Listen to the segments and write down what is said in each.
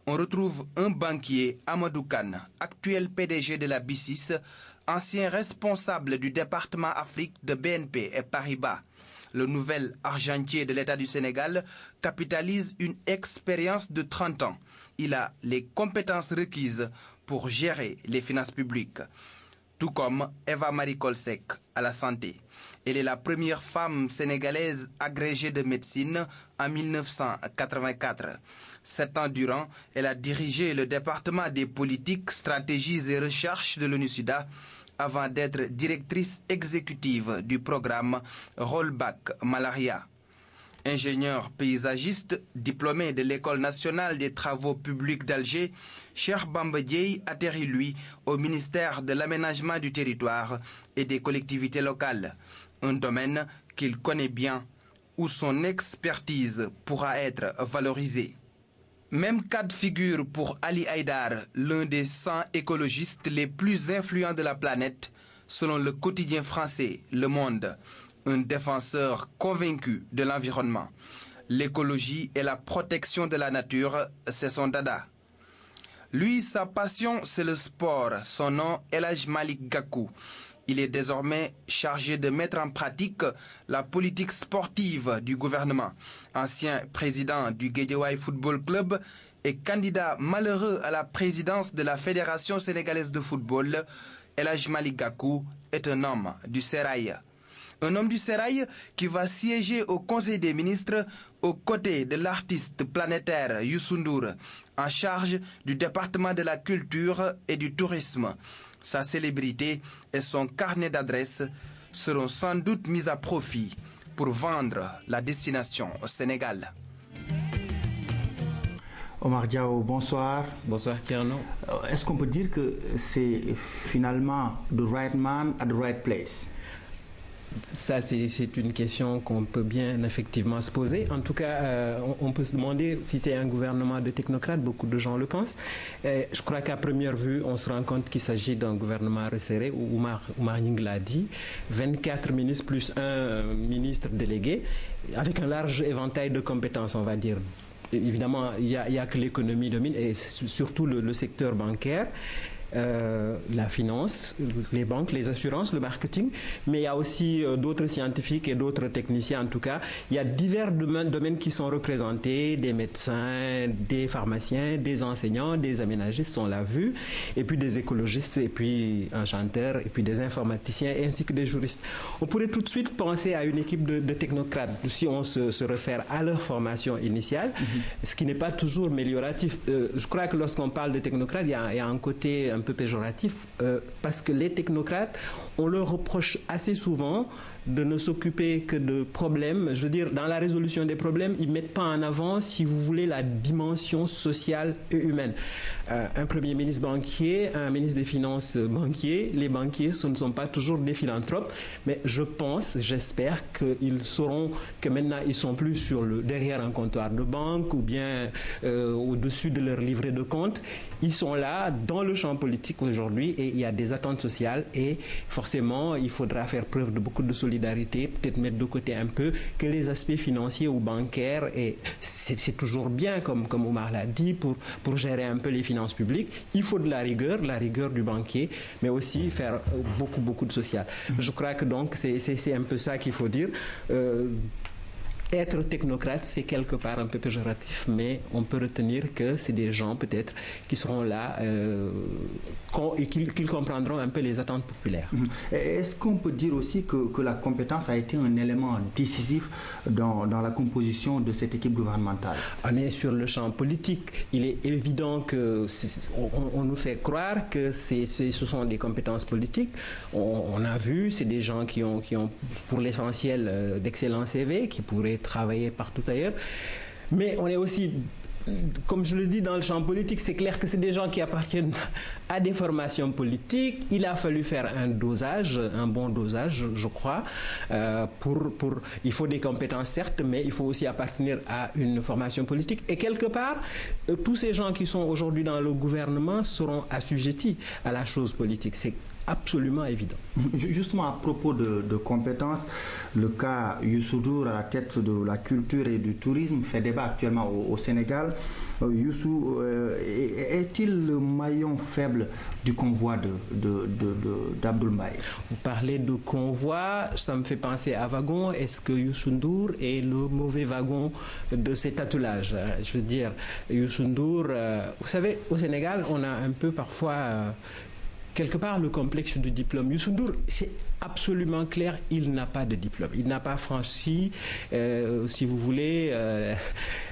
on retrouve un banquier, Amadou Kane, actuel PDG de la BICIS, ancien responsable du département Afrique de BNP et Paribas. Le nouvel argentier de l'État du Sénégal capitalise une expérience de 30 ans. Il a les compétences requises pour gérer les finances publiques. Tout comme Eva Marie Kolsek à la santé. Elle est la première femme sénégalaise agrégée de médecine en 1984. 7 ans durant, elle a dirigé le département des politiques, stratégies et recherches de l'ONU-SIDA avant d'être directrice exécutive du programme Rollback Malaria. Ingénieur paysagiste, diplômé de l'École nationale des travaux publics d'Alger, Cheikh Bamba Dièye atterrit lui au ministère de l'aménagement du territoire et des collectivités locales, un domaine qu'il connaît bien, où son expertise pourra être valorisée. Même cas de figure pour Ali Haïdar, l'un des 100 écologistes les plus influents de la planète, selon le quotidien français Le Monde, un défenseur convaincu de l'environnement. L'écologie et la protection de la nature, c'est son dada. Lui, sa passion, c'est le sport. Son nom, El Hadj Malick Gakou. Il est désormais chargé de mettre en pratique la politique sportive du gouvernement. Ancien président du Guédiawaye Football Club et candidat malheureux à la présidence de la Fédération sénégalaise de football, El Hadj Malick Gakou est un homme du sérail. Un homme du sérail qui va siéger au Conseil des ministres aux côtés de l'artiste planétaire Youssou N'Dour, en charge du département de la culture et du tourisme. Sa célébrité et son carnet d'adresses seront sans doute mis à profit pour vendre la destination au Sénégal. Omar Diaw, bonsoir. Bonsoir Thierno. Est-ce qu'on peut dire que c'est finalement the right man at the right place? Ça, c'est une question qu'on peut bien effectivement se poser. En tout cas, on peut se demander si c'est un gouvernement de technocrates, beaucoup de gens le pensent. Je crois qu'à première vue, on se rend compte qu'il s'agit d'un gouvernement resserré, où Oumar Nying l'a dit, 24 ministres plus un ministre délégué, avec un large éventail de compétences, on va dire. Évidemment, il y a que l'économie domine, et surtout le secteur bancaire. La finance, les banques, les assurances, le marketing, mais il y a aussi d'autres scientifiques et d'autres techniciens. En tout cas, il y a divers domaines qui sont représentés, des médecins, des pharmaciens, des enseignants, des aménagistes, on l'a vu, et puis des écologistes, et puis un chanteur, et puis des informaticiens, ainsi que des juristes. On pourrait tout de suite penser à une équipe de technocrates, si on se réfère à leur formation initiale, ce qui n'est pas toujours amélioratif. Je crois que lorsqu'on parle de technocrates, il y a un côté un peu péjoratif, parce que les technocrates, on leur reproche assez souvent de ne s'occuper que de problèmes. Je veux dire, dans la résolution des problèmes, ils ne mettent pas en avant, si vous voulez, la dimension sociale et humaine. Un premier ministre banquier, un ministre des Finances banquier, les banquiers, ce ne sont pas toujours des philanthropes, mais je pense, j'espère qu'ils sauront que maintenant, ils ne sont plus derrière un comptoir de banque ou bien au-dessus de leur livret de compte. Ils sont là dans le champ politique aujourd'hui et il y a des attentes sociales et forcément, il faudra faire preuve de beaucoup de solidarité, peut-être mettre de côté un peu que les aspects financiers ou bancaires, et c'est toujours bien, comme Omar l'a dit, pour gérer un peu les finances publiques. Il faut de la rigueur du banquier, mais aussi faire beaucoup de social. Je crois que donc c'est un peu ça qu'il faut dire. Être technocrate, c'est quelque part un peu péjoratif, mais on peut retenir que c'est des gens peut-être qui seront là et qu'ils comprendront un peu les attentes populaires. Est-ce qu'on peut dire aussi que la compétence a été un élément décisif dans la composition de cette équipe gouvernementale? On est sur le champ politique. Il est évident que on nous fait croire que ce sont des compétences politiques. On a vu, c'est des gens qui ont pour l'essentiel d'excellents CV, qui pourraient travailler partout ailleurs. Mais on est aussi, comme je le dis, dans le champ politique, c'est clair que c'est des gens qui appartiennent à des formations politiques. Il a fallu faire un bon dosage, je crois. Il faut des compétences, certes, mais il faut aussi appartenir à une formation politique. Et quelque part, tous ces gens qui sont aujourd'hui dans le gouvernement seront assujettis à la chose politique. C'est absolument évident. Justement, à propos de compétences, le cas Youssou Ndour à la tête de la culture et du tourisme fait débat actuellement au Sénégal. Youssou, est-il le maillon faible du convoi d'Abdoul Mbaye? Vous parlez de convoi, ça me fait penser à wagon. Est-ce que Youssou Ndour est le mauvais wagon de cet attelage? Je veux dire, Youssou Ndour, vous savez, au Sénégal, on a un peu parfois... quelque part le complexe du diplôme. Youssou Ndour, c'est absolument clair, il n'a pas de diplôme. Il n'a pas franchi, si vous voulez,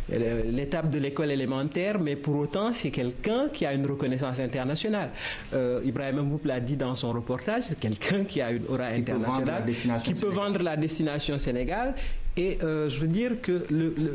l'étape de l'école élémentaire, mais pour autant, c'est quelqu'un qui a une reconnaissance internationale. Ibrahim Mboup l'a dit dans son reportage, c'est quelqu'un qui a une aura internationale, qui peut vendre la destination Sénégal. Et je veux dire que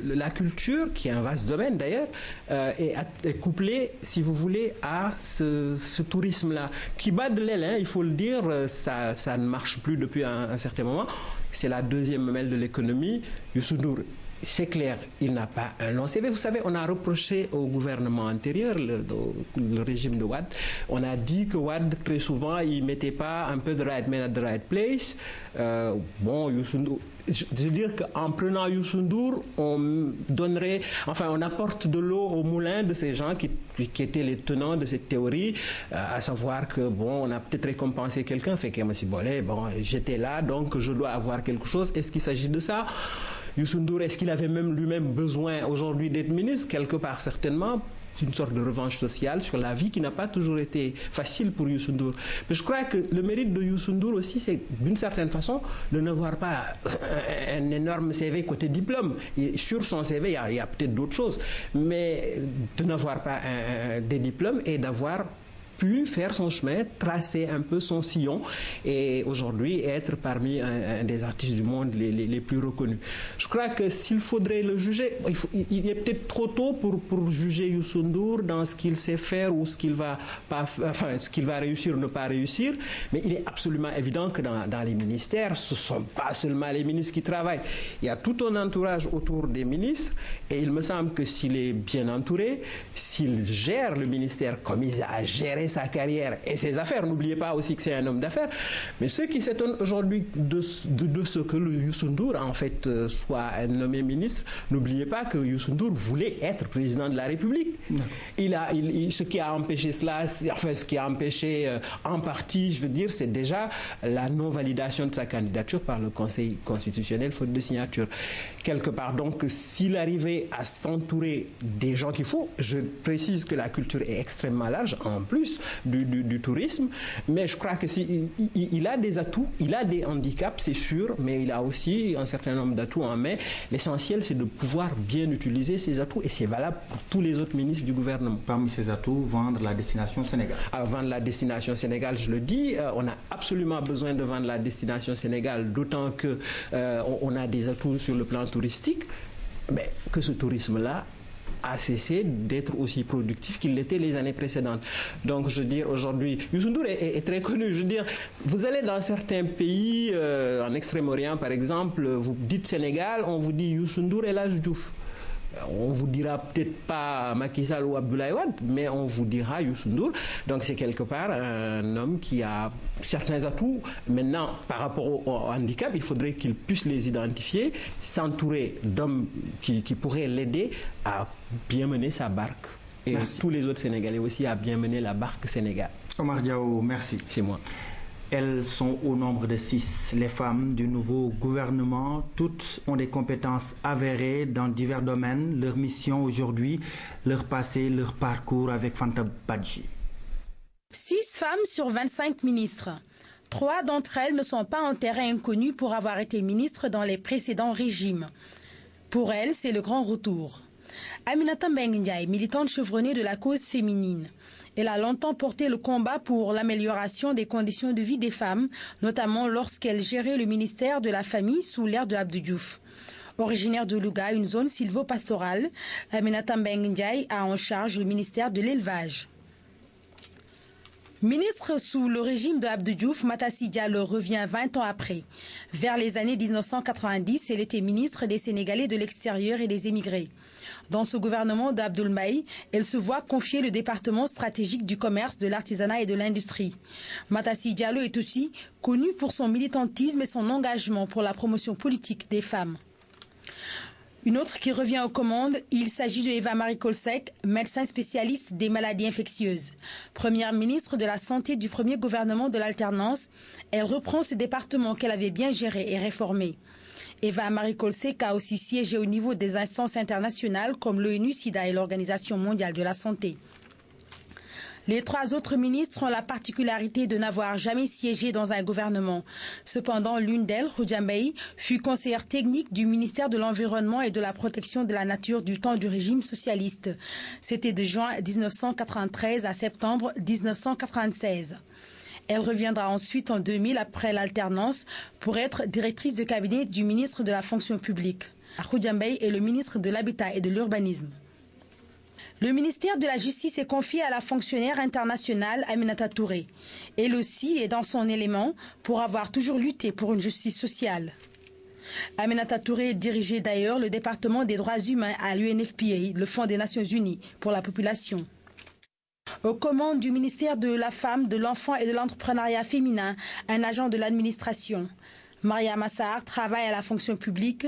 la culture, qui est un vaste domaine d'ailleurs, est couplée, si vous voulez, à ce tourisme-là, qui bat de l'aile, hein, il faut le dire, ça ne marche plus depuis un certain moment. C'est la deuxième mamelle de l'économie. Youssou Ndour, c'est clair, il n'a pas un long CV. Vous savez, on a reproché au gouvernement antérieur, le régime de Wade, on a dit que Wade, très souvent, il ne mettait pas un peu de right man at the right place. Bon, Youssou Ndour, je veux dire qu'en prenant Youssou Ndour, on apporte de l'eau au moulin de ces gens qui étaient les tenants de cette théorie, à savoir que, bon, on a peut-être récompensé quelqu'un, fait que bon, j'étais là, donc je dois avoir quelque chose. Est-ce qu'il s'agit de ça? Youssou Ndour, est-ce qu'il avait même lui-même besoin aujourd'hui d'être ministre? Quelque part, certainement. C'est une sorte de revanche sociale sur la vie qui n'a pas toujours été facile pour Youssou Ndour. Mais je crois que le mérite de Youssou Ndour aussi, c'est d'une certaine façon de n'avoir pas un énorme CV côté diplôme. Et sur son CV, il y a peut-être d'autres choses, mais de n'avoir pas des diplômes et d'avoir pu faire son chemin, tracer un peu son sillon et aujourd'hui être parmi un des artistes du monde les plus reconnus. Je crois que s'il faudrait le juger, il est peut-être trop tôt pour juger Youssou Ndour dans ce qu'il sait faire ou ce qu'il va réussir ou ne pas réussir, mais il est absolument évident que dans les ministères, ce ne sont pas seulement les ministres qui travaillent. Il y a tout un entourage autour des ministres et il me semble que s'il est bien entouré, s'il gère le ministère comme il a géré sa carrière et ses affaires. N'oubliez pas aussi que c'est un homme d'affaires. Mais ceux qui s'étonnent aujourd'hui de ce que Youssou Ndour en fait soit nommé ministre, n'oubliez pas que Youssou Ndour voulait être président de la République. Ce qui a empêché cela, ce qui a empêché en partie, je veux dire, c'est déjà la non-validation de sa candidature par le Conseil constitutionnel faute de signature. Quelque part, donc, s'il arrivait à s'entourer des gens qu'il faut, je précise que la culture est extrêmement large, en plus du tourisme, mais je crois que il a des atouts, il a des handicaps, c'est sûr, mais il a aussi un certain nombre d'atouts en main. L'essentiel, c'est de pouvoir bien utiliser ces atouts et c'est valable pour tous les autres ministres du gouvernement. Parmi ces atouts, vendre la destination Sénégal. Vendre la destination Sénégal, je le dis, on a absolument besoin de vendre la destination Sénégal, d'autant que on a des atouts sur le plan touristique, mais que ce tourisme-là a cessé d'être aussi productif qu'il l'était les années précédentes. Donc, je veux dire, aujourd'hui, Youssou Ndour est très connu. Je veux dire, vous allez dans certains pays, en Extrême-Orient par exemple, vous dites Sénégal, on vous dit Youssou Ndour et El Hadji Diouf. On vous dira peut-être pas Macky Sall ou Abdoulaye Wade, mais on vous dira Youssou Ndour. Donc c'est quelque part un homme qui a certains atouts. Maintenant, par rapport au handicap, il faudrait qu'il puisse les identifier, s'entourer d'hommes qui pourraient l'aider à bien mener sa barque. Et merci. Tous les autres Sénégalais aussi à bien mener la barque Sénégal. Omar Diao, merci. C'est moi. Elles sont au nombre de 6. Les femmes du nouveau gouvernement, toutes ont des compétences avérées dans divers domaines. Leur mission aujourd'hui, leur passé, leur parcours avec Fanta Badji. 6 femmes sur 25 ministres. 3 d'entre elles ne sont pas en terrain inconnu pour avoir été ministres dans les précédents régimes. Pour elles, c'est le grand retour. Aminata Mbengue Ndiaye, militante chevronnée de la cause féminine. Elle a longtemps porté le combat pour l'amélioration des conditions de vie des femmes, notamment lorsqu'elle gérait le ministère de la Famille sous l'ère de Abdou Diouf. Originaire de Louga, une zone sylvo-pastorale, Aminata Mbengue Ndiaye a en charge le ministère de l'élevage. Ministre sous le régime de Abdou Diouf, Matassi Diallo revient 20 ans après. Vers les années 1990, elle était ministre des Sénégalais de l'extérieur et des émigrés. Dans ce gouvernement d'Abdoul Mbaye, elle se voit confier le département stratégique du commerce, de l'artisanat et de l'industrie. Matassi Diallo est aussi connue pour son militantisme et son engagement pour la promotion politique des femmes. Une autre qui revient aux commandes, il s'agit de Eva Marie Coll-Seck, médecin spécialiste des maladies infectieuses. Première ministre de la Santé du premier gouvernement de l'alternance, elle reprend ces départements qu'elle avait bien gérés et réformés. Eva Marie Coll-Seck a aussi siégé au niveau des instances internationales comme l'ONU-SIDA et l'Organisation mondiale de la santé. Les 3 autres ministres ont la particularité de n'avoir jamais siégé dans un gouvernement. Cependant, l'une d'elles, Khoudia Mbaye, fut conseillère technique du ministère de l'Environnement et de la Protection de la Nature du temps du régime socialiste. C'était de juin 1993 à septembre 1996. Elle reviendra ensuite en 2000 après l'alternance pour être directrice de cabinet du ministre de la Fonction publique. Khoudia Mbaye est le ministre de l'Habitat et de l'Urbanisme. Le ministère de la Justice est confié à la fonctionnaire internationale Aminata Touré. Elle aussi est dans son élément pour avoir toujours lutté pour une justice sociale. Aminata Touré dirigeait d'ailleurs le département des droits humains à l'UNFPA, le Fonds des Nations Unies pour la population. Aux commandes du ministère de la Femme, de l'Enfant et de l'Entrepreneuriat féminin, un agent de l'administration. Maria Massar travaille à la fonction publique,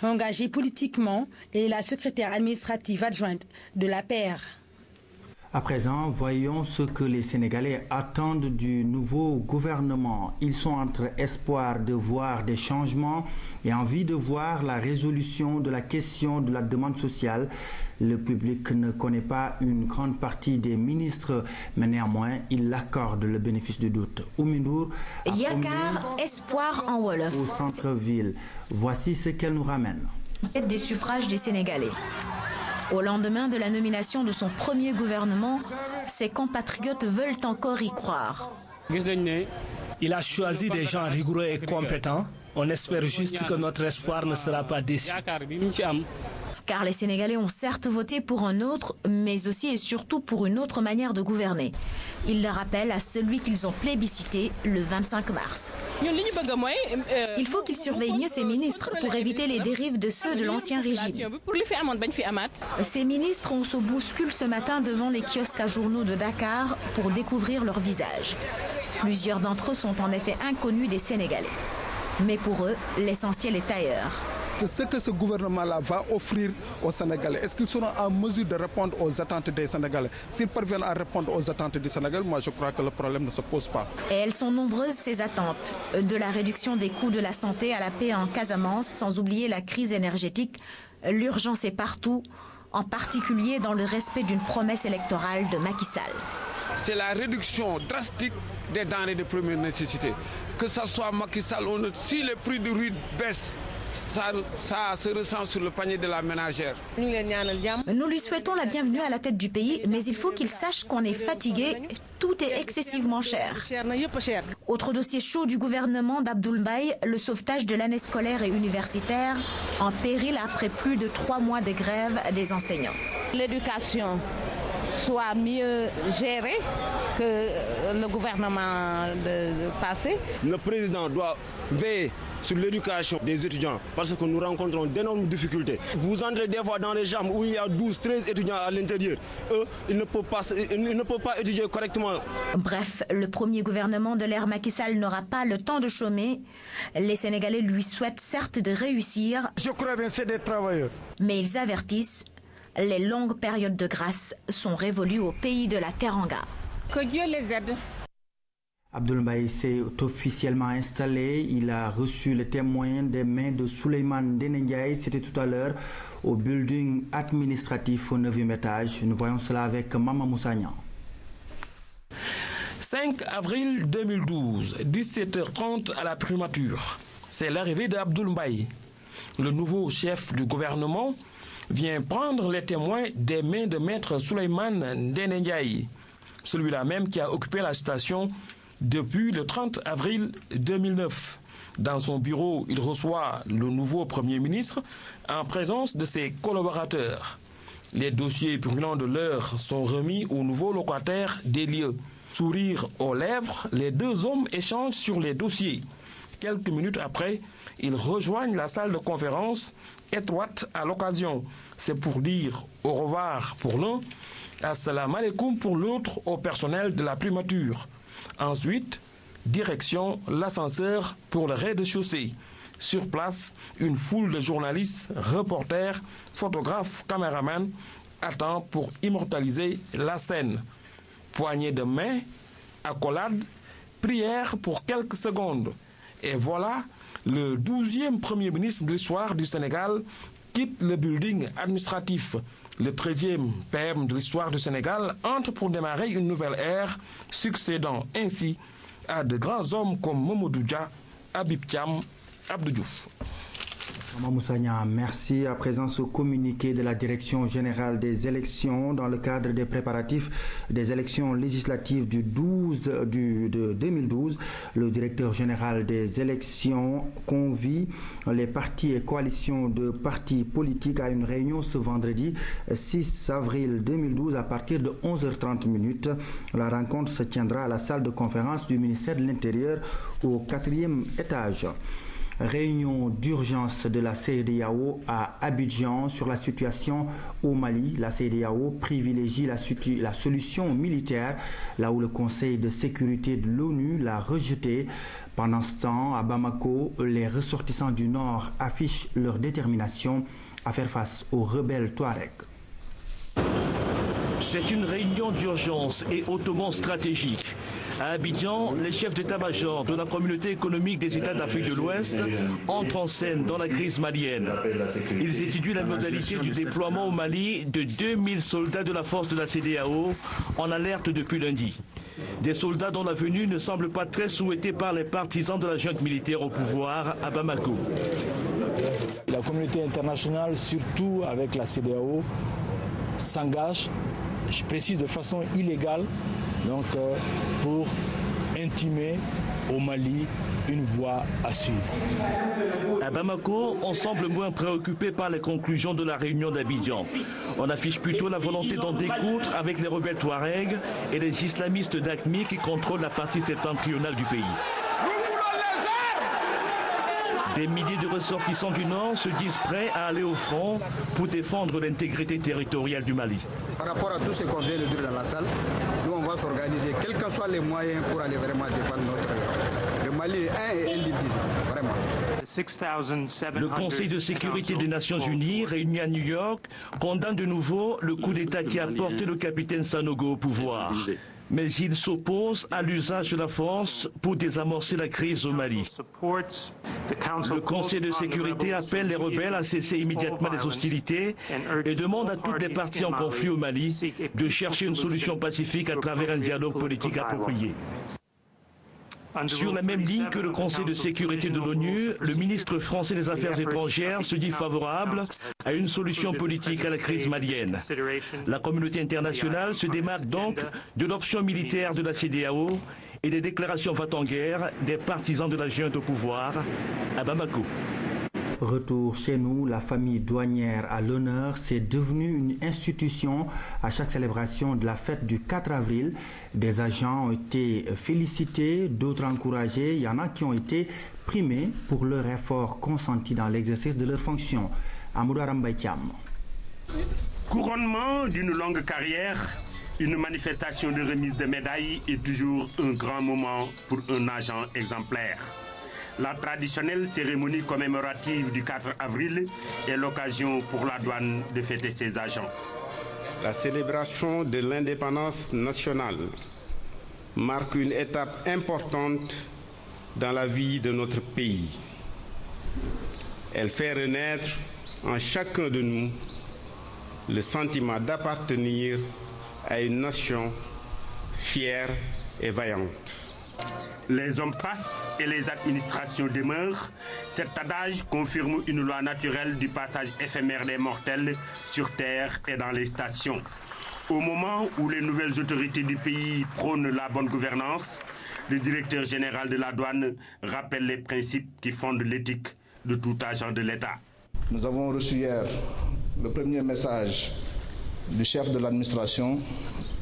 engagée politiquement et est la secrétaire administrative adjointe de l'APR. À présent, voyons ce que les Sénégalais attendent du nouveau gouvernement. Ils sont entre espoir de voir des changements et envie de voir la résolution de la question de la demande sociale. Le public ne connaît pas une grande partie des ministres, mais néanmoins, il accorde le bénéfice du doute. Oumindour, Yakar, espoir en Wolof. Au centre-ville. Voici ce qu'elle nous ramène. Des suffrages des Sénégalais. Au lendemain de la nomination de son premier gouvernement, ses compatriotes veulent encore y croire. Il a choisi des gens rigoureux et compétents. On espère juste que notre espoir ne sera pas déçu. Car les Sénégalais ont certes voté pour un autre, mais aussi et surtout pour une autre manière de gouverner. Ils le rappellent à celui qu'ils ont plébiscité le 25 mars. Il faut qu'ils surveillent mieux ces ministres pour éviter les dérives de ceux de l'ancien régime. Ces ministres, on se bouscule ce matin devant les kiosques à journaux de Dakar pour découvrir leur visage. Plusieurs d'entre eux sont en effet inconnus des Sénégalais. Mais pour eux, l'essentiel est ailleurs. C'est ce que ce gouvernement-là va offrir aux Sénégalais. Est-ce qu'ils seront en mesure de répondre aux attentes des Sénégalais? S'ils parviennent à répondre aux attentes des Sénégalais, moi je crois que le problème ne se pose pas. Et elles sont nombreuses ces attentes, de la réduction des coûts de la santé à la paix en Casamance, sans oublier la crise énergétique. L'urgence est partout, en particulier dans le respect d'une promesse électorale de Macky Sall. C'est la réduction drastique des denrées de première nécessité. Que ce soit Macky Sall, si les prix de riz baissent, ça se ressent sur le panier de la ménagère. Nous lui souhaitons la bienvenue à la tête du pays, mais il faut qu'il sache qu'on est fatigué, tout est excessivement cher. Autre dossier chaud du gouvernement d'Abdoul Mbaye, le sauvetage de l'année scolaire et universitaire, en péril après plus de 3 mois de grève des enseignants. L'éducation soit mieux gérée que le gouvernement passé. Le président doit veiller sur l'éducation des étudiants parce que nous rencontrons d'énormes difficultés. Vous entrez des fois dans les chambres où il y a 12, 13 étudiants à l'intérieur. Eux, ils ne peuvent pas étudier correctement. Bref, le premier gouvernement de l'ère Macky Sall n'aura pas le temps de chômer. Les Sénégalais lui souhaitent certes de réussir. Je crois bien que c'est des travailleurs. Mais ils avertissent, les longues périodes de grâce sont révolues au pays de la Teranga. Que Dieu les aide. Abdoul Mbaye s'est officiellement installé. Il a reçu le témoin des mains de Souleymane Ndéné Ndiaye. C'était tout à l'heure au building administratif au 9e étage. Nous voyons cela avec Mama Moussagnan. 5 avril 2012, 17h30 à la primature. C'est l'arrivée d'Abdoul Mbaye. Le nouveau chef du gouvernement vient prendre les témoins des mains de maître Souleymane Ndéné Ndiaye, celui-là même qui a occupé la station depuis le 30 avril 2009. Dans son bureau, il reçoit le nouveau Premier ministre en présence de ses collaborateurs. Les dossiers brûlants de l'heure sont remis aux nouveaux locataires des lieux. Sourire aux lèvres, les deux hommes échangent sur les dossiers. Quelques minutes après, ils rejoignent la salle de conférence, étroite à l'occasion. C'est pour dire au revoir pour l'un, assalamu alaikum pour l'autre au personnel de la primature. Ensuite, direction l'ascenseur pour le rez-de-chaussée. Sur place, une foule de journalistes, reporters, photographes, caméramans attend pour immortaliser la scène. Poignée de main, accolade, prière pour quelques secondes. Et voilà, le 12e Premier ministre de l'histoire du Sénégal quitte le building administratif. Le 13e PM de l'histoire du Sénégal entre pour démarrer une nouvelle ère, succédant ainsi à de grands hommes comme Mamadou Dia, Habib Thiam, Abdou Diouf. Moussagna, merci. À présent, ce communiqué de la Direction générale des élections dans le cadre des préparatifs des élections législatives de 2012. Le directeur général des élections convie les partis et coalitions de partis politiques à une réunion ce vendredi 6 avril 2012 à partir de 11h30. La rencontre se tiendra à la salle de conférence du ministère de l'Intérieur au 4e étage. Réunion d'urgence de la CEDEAO à Abidjan sur la situation au Mali. La CEDEAO privilégie la solution militaire, là où le Conseil de sécurité de l'ONU l'a rejeté. Pendant ce temps, à Bamako, les ressortissants du Nord affichent leur détermination à faire face aux rebelles Touaregs. C'est une réunion d'urgence et hautement stratégique. À Abidjan, les chefs d'état-major de la communauté économique des États d'Afrique de l'Ouest entrent en scène dans la crise malienne. Ils étudient la modalité du déploiement au Mali de 2000 soldats de la force de la CEDEAO en alerte depuis lundi. Des soldats dont la venue ne semble pas très souhaitée par les partisans de la junte militaire au pouvoir à Bamako. La communauté internationale, surtout avec la CEDEAO, s'engage, je précise de façon illégale, donc pour intimer au Mali une voie à suivre. À Bamako, on semble moins préoccupé par les conclusions de la réunion d'Abidjan. On affiche plutôt la volonté d'en découdre avec les rebelles Touaregs et les islamistes d'AQMI qui contrôlent la partie septentrionale du pays. Des milliers de ressortissants du Nord se disent prêts à aller au front pour défendre l'intégrité territoriale du Mali. Par rapport à tout ce qu'on vient de dire dans la salle, nous on va s'organiser, quels que soient les moyens pour aller vraiment défendre notre région. Le Mali est un et indivisible, vraiment. Le Conseil de sécurité des Nations Unies, réuni à New York, condamne de nouveau le coup d'État qui a porté le capitaine Sanogo au pouvoir. Mais il s'oppose à l'usage de la force pour désamorcer la crise au Mali. Le Conseil de sécurité appelle les rebelles à cesser immédiatement les hostilités et demande à toutes les parties en conflit au Mali de chercher une solution pacifique à travers un dialogue politique approprié. Sur la même ligne que le Conseil de sécurité de l'ONU, le ministre français des Affaires étrangères se dit favorable à une solution politique à la crise malienne. La communauté internationale se démarque donc de l'option militaire de la CEDEAO et des déclarations va-t-en-guerre des partisans de la junte au pouvoir à Bamako. Retour chez nous, la famille douanière à l'honneur, c'est devenu une institution à chaque célébration de la fête du 4 avril. Des agents ont été félicités, d'autres encouragés. Il y en a qui ont été primés pour leur effort consenti dans l'exercice de leurs fonctions. Amadou Arambay Thiam. Couronnement d'une longue carrière, une manifestation de remise de médailles est toujours un grand moment pour un agent exemplaire. La traditionnelle cérémonie commémorative du 4 avril est l'occasion pour la douane de fêter ses agents. La célébration de l'indépendance nationale marque une étape importante dans la vie de notre pays. Elle fait renaître en chacun de nous le sentiment d'appartenir à une nation fière et vaillante. Les hommes passent et les administrations demeurent. Cet adage confirme une loi naturelle du passage éphémère des mortels sur terre et dans les stations. Au moment où les nouvelles autorités du pays prônent la bonne gouvernance, le directeur général de la douane rappelle les principes qui fondent l'éthique de tout agent de l'État. Nous avons reçu hier le premier message du chef de l'administration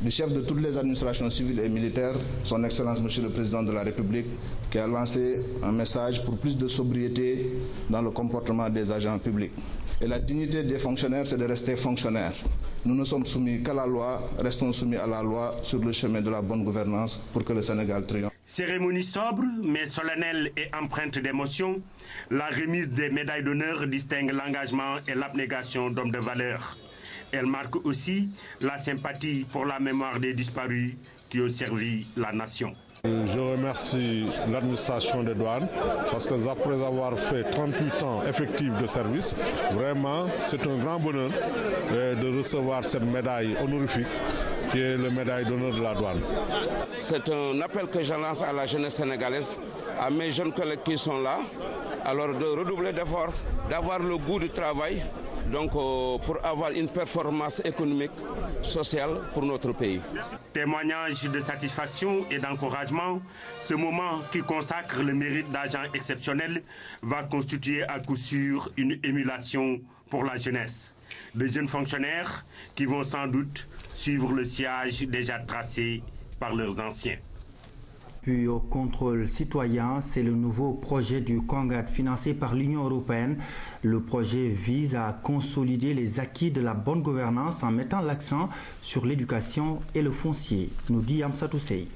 du chef de toutes les administrations civiles et militaires, son Excellence Monsieur le Président de la République, qui a lancé un message pour plus de sobriété dans le comportement des agents publics. Et la dignité des fonctionnaires, c'est de rester fonctionnaires. Nous ne sommes soumis qu'à la loi, restons soumis à la loi sur le chemin de la bonne gouvernance pour que le Sénégal triomphe. Cérémonie sobre, mais solennelle et empreinte d'émotion, la remise des médailles d'honneur distingue l'engagement et l'abnégation d'hommes de valeur. Elle marque aussi la sympathie pour la mémoire des disparus qui ont servi la nation. Je remercie l'administration des douanes parce que après avoir fait 38 ans effectifs de service, vraiment c'est un grand bonheur de recevoir cette médaille honorifique qui est la médaille d'honneur de la douane. C'est un appel que je lance à la jeunesse sénégalaise, à mes jeunes collègues qui sont là, alors de redoubler d'efforts, d'avoir le goût du travail, donc pour avoir une performance économique, sociale pour notre pays. Témoignage de satisfaction et d'encouragement, ce moment qui consacre le mérite d'agents exceptionnels va constituer à coup sûr une émulation pour la jeunesse. De jeunes fonctionnaires qui vont sans doute suivre le sillage déjà tracé par leurs anciens. Puis au contrôle citoyen, c'est le nouveau projet du CONGAD financé par l'Union européenne. Le projet vise à consolider les acquis de la bonne gouvernance en mettant l'accent sur l'éducation et le foncier, nous dit Amsatou Sey.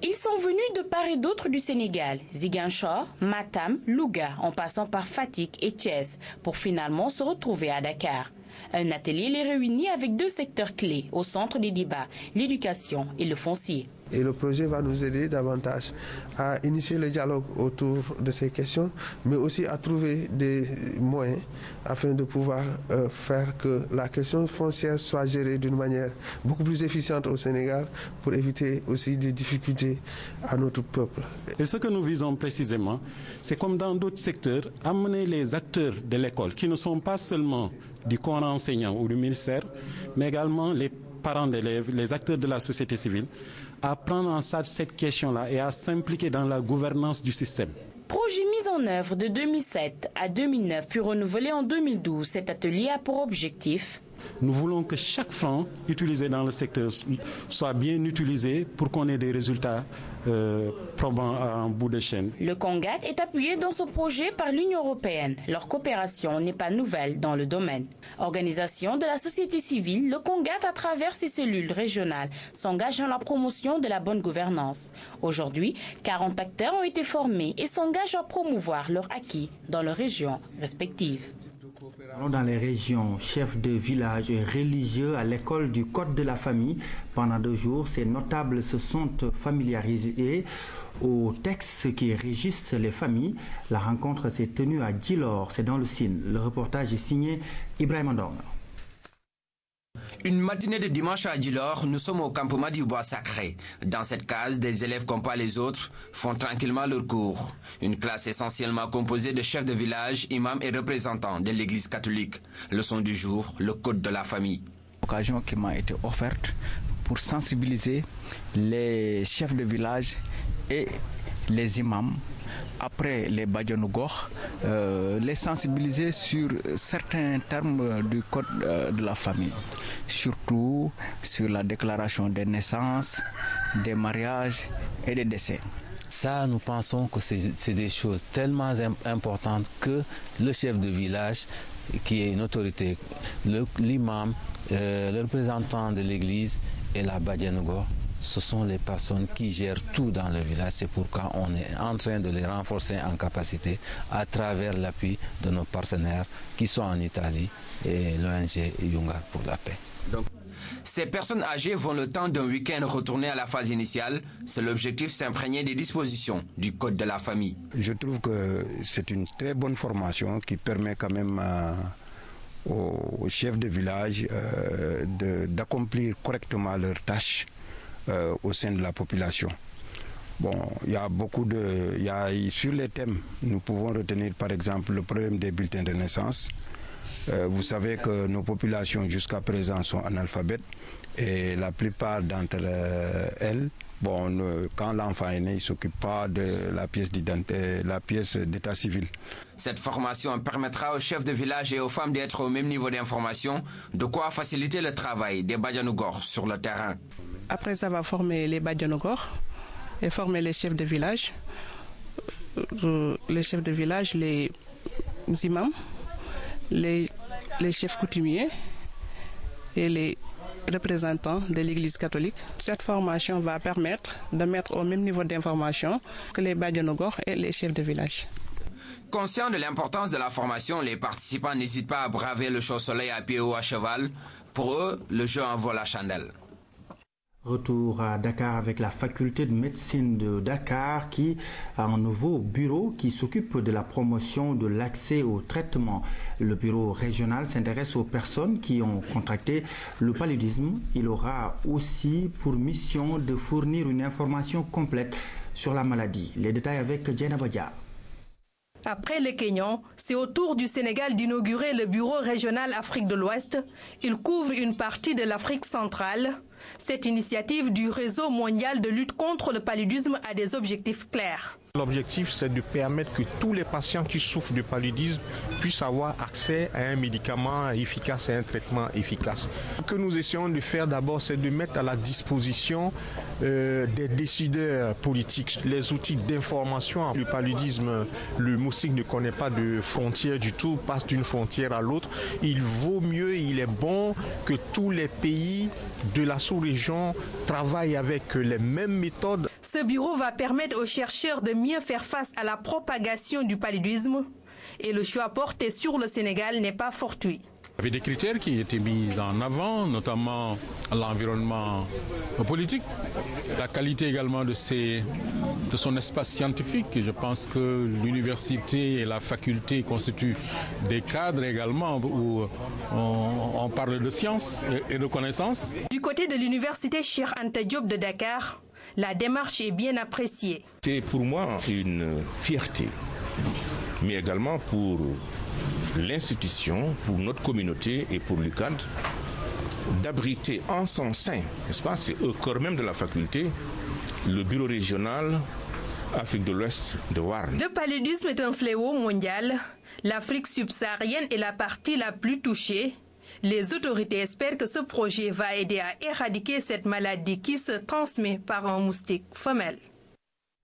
Ils sont venus de part et d'autre du Sénégal, Ziguinchor, Matam, Louga, en passant par Fatick et Thiès, pour finalement se retrouver à Dakar. Un atelier les réunit avec deux secteurs clés au centre des débats, l'éducation et le foncier. Et le projet va nous aider davantage à initier le dialogue autour de ces questions, mais aussi à trouver des moyens afin de pouvoir faire que la question foncière soit gérée d'une manière beaucoup plus efficiente au Sénégal pour éviter aussi des difficultés à notre peuple. Et ce que nous visons précisément, c'est comme dans d'autres secteurs, amener les acteurs de l'école, qui ne sont pas seulement du corps enseignant ou du ministère, mais également les parents d'élèves, les acteurs de la société civile, à prendre en charge cette question-là et à s'impliquer dans la gouvernance du système. Projet mis en œuvre de 2007 à 2009 puis renouvelé en 2012, cet atelier a pour objectif. Nous voulons que chaque franc utilisé dans le secteur soit bien utilisé pour qu'on ait des résultats probants en bout de chaîne. Le CONGAD est appuyé dans ce projet par l'Union européenne. Leur coopération n'est pas nouvelle dans le domaine. Organisation de la société civile, le CONGAD, à travers ses cellules régionales, s'engage dans la promotion de la bonne gouvernance. Aujourd'hui, 40 acteurs ont été formés et s'engagent à promouvoir leurs acquis dans leurs régions respectives. Dans les régions, chefs de village et religieux à l'école du Code de la famille, pendant 2 jours, ces notables se sont familiarisés aux textes qui régissent les familles. La rencontre s'est tenue à Djilor, c'est dans le Sine. Le reportage est signé Ibrahim Andong. Une matinée de dimanche à Djilor, nous sommes au campement du Bois Sacré. Dans cette case, des élèves comme pas les autres font tranquillement leur cours. Une classe essentiellement composée de chefs de village, imams et représentants de l'église catholique. Leçon du jour, le code de la famille. L'occasion qui m'a été offerte pour sensibiliser les chefs de village et les imams, après les Badjanougor, les sensibiliser sur certains termes du code de la famille, surtout sur la déclaration des naissances, des mariages et des décès. Ça, nous pensons que c'est des choses tellement importantes que le chef de village, qui est une autorité, l'imam, le représentant de l'église et la Badjanougor, ce sont les personnes qui gèrent tout dans le village. C'est pourquoi on est en train de les renforcer en capacité à travers l'appui de nos partenaires qui sont en Italie et l'ONG Yunga pour la paix. Donc, ces personnes âgées vont le temps d'un week-end retourner à la phase initiale. C'est l'objectif, s'imprégner des dispositions du Code de la famille. Je trouve que c'est une très bonne formation qui permet quand même aux chefs de village d'accomplir correctement leurs tâches au sein de la population. Bon, il y a beaucoup sur les thèmes, nous pouvons retenir par exemple le problème des bulletins de naissance. Vous savez que nos populations jusqu'à présent sont analphabètes et la plupart d'entre elles bon, quand l'enfant est né, il ne s'occupe pas de la pièce d'identité, la pièce d'état civil. Cette formation permettra aux chefs de village et aux femmes d'être au même niveau d'information, de quoi faciliter le travail des Badianougor sur le terrain. Après ça va former les Badianougor et former les chefs de village. Les chefs de village, les imams, les chefs coutumiers et les représentants de l'Église catholique. Cette formation va permettre de mettre au même niveau d'information que les Badianougor et les chefs de village. Conscients de l'importance de la formation, les participants n'hésitent pas à braver le chaud soleil à pied ou à cheval. Pour eux, le jeu en vaut la chandelle. Retour à Dakar avec la faculté de médecine de Dakar qui a un nouveau bureau qui s'occupe de la promotion de l'accès au traitement. Le bureau régional s'intéresse aux personnes qui ont contracté le paludisme. Il aura aussi pour mission de fournir une information complète sur la maladie. Les détails avec Diana Badia. Après les Kenyans, c'est au tour du Sénégal d'inaugurer le bureau régional Afrique de l'Ouest. Il couvre une partie de l'Afrique centrale. Cette initiative du réseau mondial de lutte contre le paludisme a des objectifs clairs. L'objectif, c'est de permettre que tous les patients qui souffrent du paludisme puissent avoir accès à un médicament efficace et un traitement efficace. Ce que nous essayons de faire d'abord, c'est de mettre à la disposition des décideurs politiques les outils d'information. Le paludisme, le moustique ne connaît pas de frontières du tout, passe d'une frontière à l'autre. Il vaut mieux, il est bon que tous les pays de la sous-région travaillent avec les mêmes méthodes. Ce bureau va permettre aux chercheurs de mieux faire face à la propagation du paludisme et le choix porté sur le Sénégal n'est pas fortuit. Il y avait des critères qui étaient mis en avant, notamment l'environnement politique, la qualité également de son espace scientifique. Je pense que l'université et la faculté constituent des cadres également où on parle de science et de connaissances. Du côté de l'université Cheikh Anta Diop de Dakar, la démarche est bien appréciée. C'est pour moi une fierté, mais également pour l'institution, pour notre communauté et pour l'UCAD, d'abriter en son sein, n'est-ce pas, c'est au cœur même de la faculté, le bureau régional Afrique de l'Ouest de Warn. Le paludisme est un fléau mondial. L'Afrique subsaharienne est la partie la plus touchée. Les autorités espèrent que ce projet va aider à éradiquer cette maladie qui se transmet par un moustique femelle.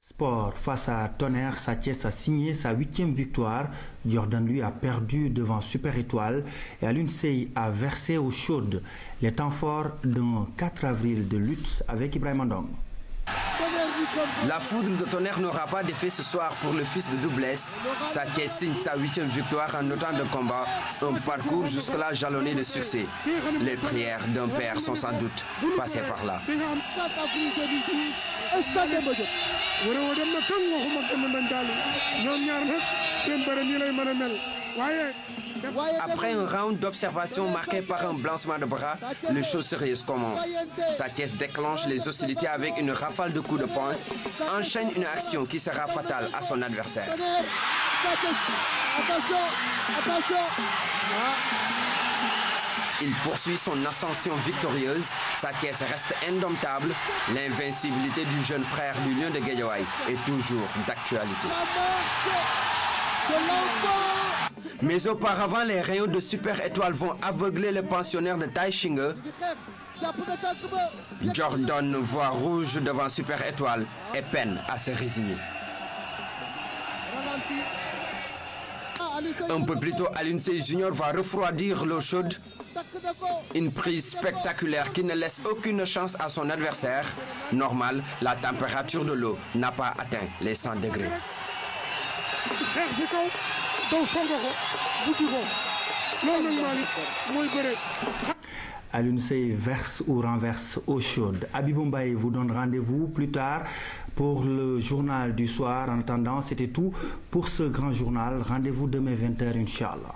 Sport, face à Tonnerre, Sa Thiès a signé sa 8e victoire. Jordan lui a perdu devant Super Étoile et Alioune Seye a versé eau chaude. Les temps forts d'un 4 avril de lutte avec Ibrahima Ndong. La foudre de Tonnerre n'aura pas d'effet ce soir pour le fils de Doublesse. Sa Thiès signe sa 8e victoire en autant de combats. Un parcours jusque-là jalonné de succès. Les prières d'un père sont sans doute passées par là. Après un round d'observation marqué par un balancement de bras, les choses sérieuses commencent. Sa Thiès déclenche les hostilités avec une rafale de coups de poing, enchaîne une action qui sera fatale à son adversaire. Il poursuit son ascension victorieuse. Sa Thiès reste indomptable. L'invincibilité du jeune frère du Lion de Guédiawaye est toujours d'actualité. Mais auparavant, les rayons de Super Étoile vont aveugler le pensionnaire de Taïchingue. Jordan voit rouge devant Super Étoile et peine à se résigner. Un peu plus tôt, Alioune Seye Junior va refroidir l'eau chaude. Une prise spectaculaire qui ne laisse aucune chance à son adversaire. Normal, la température de l'eau n'a pas atteint les 100 degrés. Alioune Seye verse ou renverse eau chaude. Abibou Mbaye vous donne rendez-vous plus tard pour le journal du soir. En attendant, c'était tout pour ce grand journal. Rendez-vous demain 20h, Inch'Allah.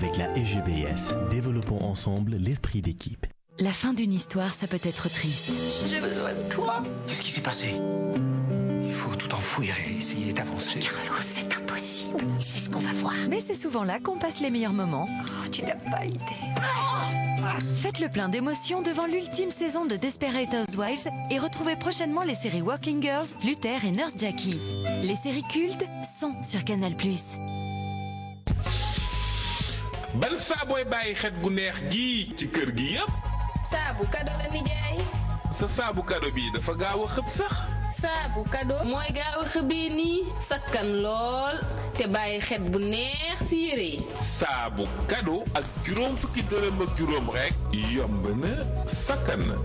Avec la SGBS, développons ensemble l'esprit d'équipe. La fin d'une histoire, ça peut être triste. J'ai besoin de toi. Qu'est-ce qui s'est passé? Il faut tout enfouir et essayer d'avancer. Carlos, c'est impossible. C'est ce qu'on va voir. Mais c'est souvent là qu'on passe les meilleurs moments. Oh, tu n'as pas idée. Faites le plein d'émotions devant l'ultime saison de Desperate Housewives et retrouvez prochainement les séries Working Girls, Luther et Nurse Jackie. Les séries cultes sont sur Canal+. ban saaboy bàyyi xet gu neex gii ci kër gi yëpp. saabu kado la nijaay. sa saabu kado bi dafa gaaw a xëpp sax. saabu kado mooy gaaw a xëbee nii sakkan lool te bàyyi xet bu neex si yére yi. saabu kado ak juróom fukki dërëm ak juróom rek yomb na sakkan na.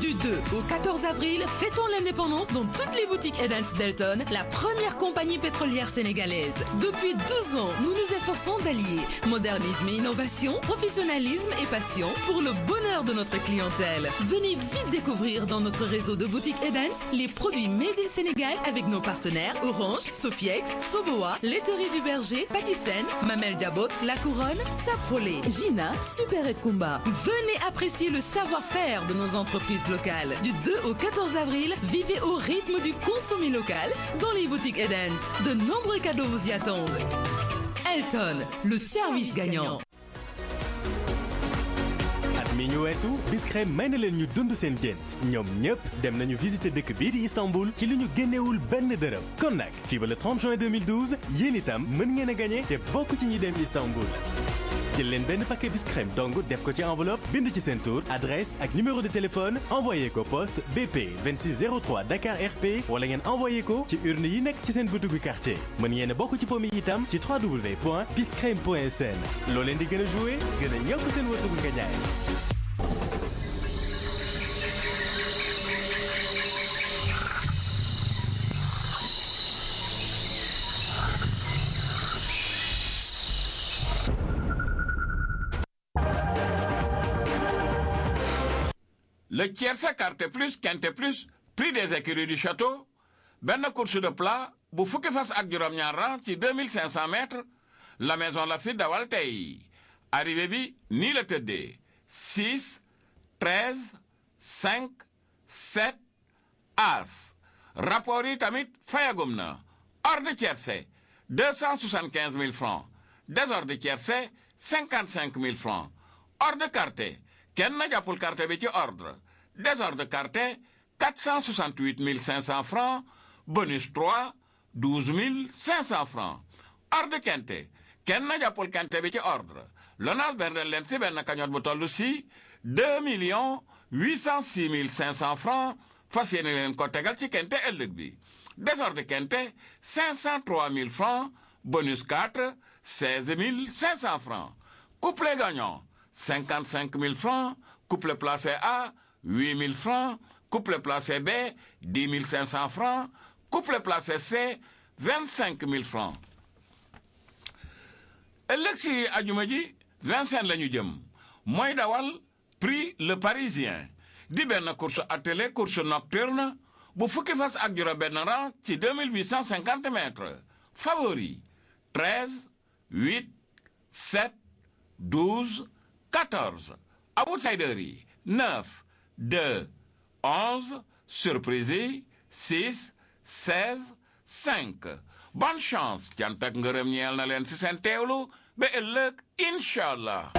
Du 2 au 14 avril, fêtons l'indépendance dans toutes les boutiques Edens Delton, la première compagnie pétrolière sénégalaise. Depuis 12 ans, nous nous efforçons d'allier modernisme et innovation, professionnalisme et passion pour le bonheur de notre clientèle. Venez vite découvrir dans notre réseau de boutiques Edens les produits Made in Sénégal avec nos partenaires Orange, Sofiex, Soboa, Laiterie du Berger, Patisen, Mamel Diabot, La Couronne, Saprolé, Gina, Super et Kumba. Venez apprécier le savoir-faire de nos entreprises locales. Du 2 au 14 avril, vivez au rythme du consommé local dans les boutiques Edens. De nombreux cadeaux vous y attendent. Elton, le service gagnant. at mi ñu weesu Biscrème may na leen ñu dund seen gént ñoom ñëpp dem nañu visiter dëkk bii di Istanbul ci li ñu génnewul benn dërëm kon nag fii ba le 30 juin 2012 yéen itam mën ngeen a gagné te bokk ci ñi dem Istanbul. jël leen benn paquet Biscrème dong def ko ci enveloppe bind ci seen tur adresse ak numéro de téléphone envoyé ko poste BP 2603 Dakar RP wala ngeen envoyé ko ci urne yi nekk ci seen boutique quartier mën ngeen a bokk ci pomi itam ci www.biscrème.sn loo leen di gën a joué gën a yokk seen wërsëgu nga ñaay. Le tiercé carte plus quinte plus prix des écuries du château benn course de plat bu fukki fas ak juróom-ñaar rang ci 2500 mètres la maison Lafite dawal tey arrivé bi nii la tëddee 6 13 5 7 as rapport yi tamit fayagum na ordre tiercé 275 000 francs désordre tiercé 55 000 francs ordre carte kenn na jàppul carte bi ci ordre désordre carte 468 500 francs bonus 3 12 500 francs ordre quinte kenn na jàppul quinte bi ci ordre Lonase berndeel leen si benn cagnotte bu toll si 2 806 500 francs fas yéene leen ko tegal ci quinte ëllëg bi désordre quinte 503 000 francs bonus 4 16 500 francs couplet gagnant 55 000 francs, couplet placé A, 8 000 francs, couplet placé B, 10 500 francs, couplet placé C, 25 000 francs. ëllëg si ajuma ji Vincennes la ñu jëm mooy dawal prix Le Parisien di benn course attelée course nocturne bu fukki fas ak juróom benn rang ci 2850 mètres favori 13 8 7 12 14 outsider yi 9 2 11 surprise yi 6 16 5 bonne chance cant ak ngërëm ñeel na leen si seen teewlu ba ëllëg inshallah.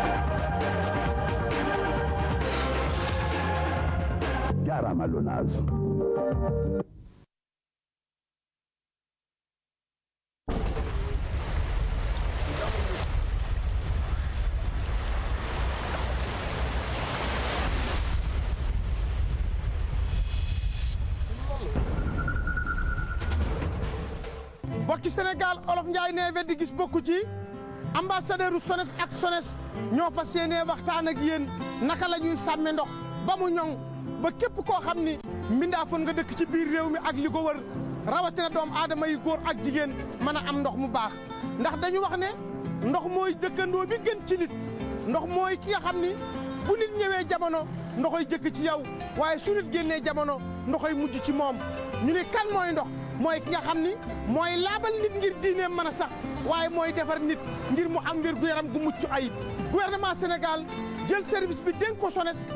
jaaraama Lonase. bokki Sénégal olof Njaay ne weddi gis bokku ci ambassadeur u SONES ak SONES ñoo fas yéenee waxtaan ak yéen naka la ñuy sàmme ndox ba mu ñoŋ ba képp koo xam ni mbindaafoon nga dëkk ci biir réew mi ak li ko wër rawatina doom aadama yi góor ak jigéen mën a am ndox mu baax ndax dañu wax ne ndox mooy dëkkandoo bi gën ci nit ndox mooy ki nga xam ni bu nit ñëwee jamono ndoxoy jëkk ci yow waaye su nit génnee jamono ndoxoy mujj ci moom ñu ne kan mooy ndox mooy ki nga xam ni mooy laabal nit ngir diineem mën a sax waaye mooy defar nit ngir mu am wér gu yaram gu mucc ayib gouvernement Sénégal jël service bi dénk ko SONES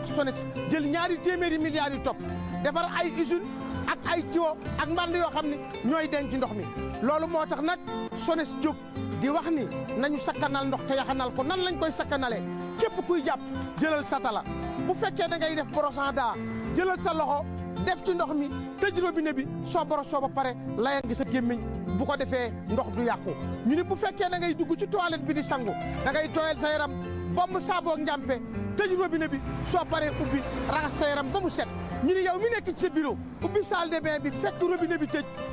jël ñaari téeméeri milliards yu topp defar ay usine ak ay tuyau ak mbànd yoo xam ne ñooy denc ndox mi loolu moo tax nag SONES jóg di wax ni nañu sakkanal ndox te yaxanal ko nan lañ koy sakkanalee képp kuy jàpp jëlal satala bu fekkee da ngay def brosse à dents jëlal sa loxo def ci ndox mi tëj robinet bi soo borosoo ba pare layal ngi sa gémmiñ bu ko defee ndox du yàqu ñu ni bu fekkee da ngay dugg ci toilette bi di sangu da ngay tooyal sa yaram bomb saaboo njàmpe tëj robinet bi soo paree ubbi raxas sa yaram ba mu set ñu ni yow mi nekk ci sa bureau ubbi salle de bain bi fekk robinet bi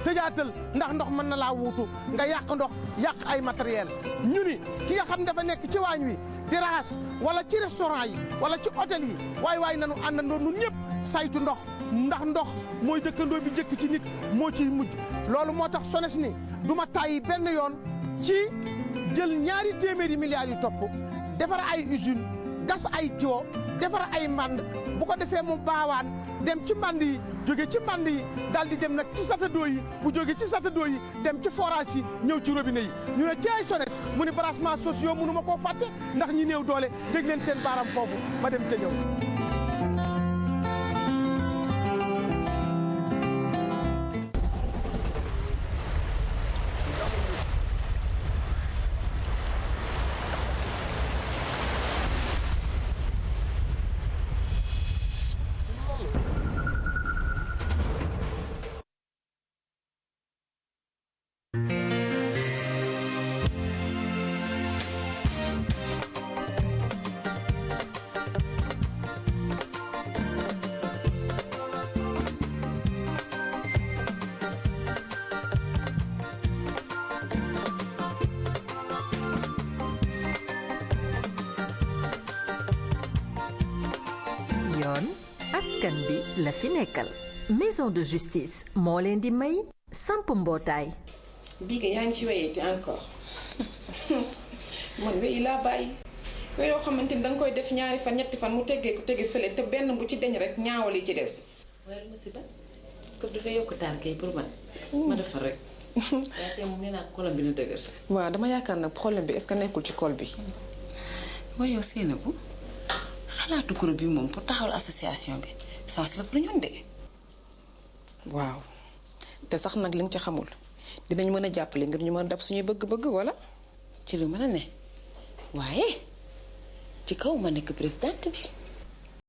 tëjaatal ndax ndox mën na laa wuutu nga yàq ndox yàq ay matériel ñu ni ki nga xam dafa nekk ci waañ wi di raxas wala ci restaurant yi wala ci hôtel yi waay nanu àndandoo nun ñëpp saytu ndox ndax ndox mooy dëkkandoo bi jëkk ci nit moo ciy mujj loolu moo tax SONES ni du ma tàyyi benn yoon ci jël ñaari téeméeri milliards yu topp defar ay usine gas ay tuyau defar ay mband bu ko defee mu baawaan dem ci mband yi jóge ci mband yi daal di dem nag ci satadoo yi bu jóge ci satadoo yi dem ci forage yi ñëw ci robinet yi ñu ne ci ay SONES mu ni branchements sociaux mënu ma koo fàtte ndax ñi néew doole dégg leen seen baaram foofu ma dem ca ñëw askan bi la fi nekkal maison de justice moo leen di may samp mbootaay bii nga yaa ngi ci wéyati encore man wéy laa bàyyi wéy yoo xamante ni danga koy def ñaari fan ñetti fan mu teggee ko tege fële te benn bu ci deñ rek ñaawal yi ci des waaye musiba ko dafa yokk taal kay pour man ma defar rek yaa tey moom nee naa kolam bi na dëgër waaw dama yaakaar nag problème bi est-ce que nekkul ci col bi waaye yow Seynabou xalaatu groupe bi moom pour taxawal association bi sens la pour ñun de. waaw te sax nag li nga ci xamul dinañ mën a jàppale ngir ñu mën a dab suñuy bëgg-bëgg wala. ci lu mën a ne waaye ci kaw ma nekk présidente bi.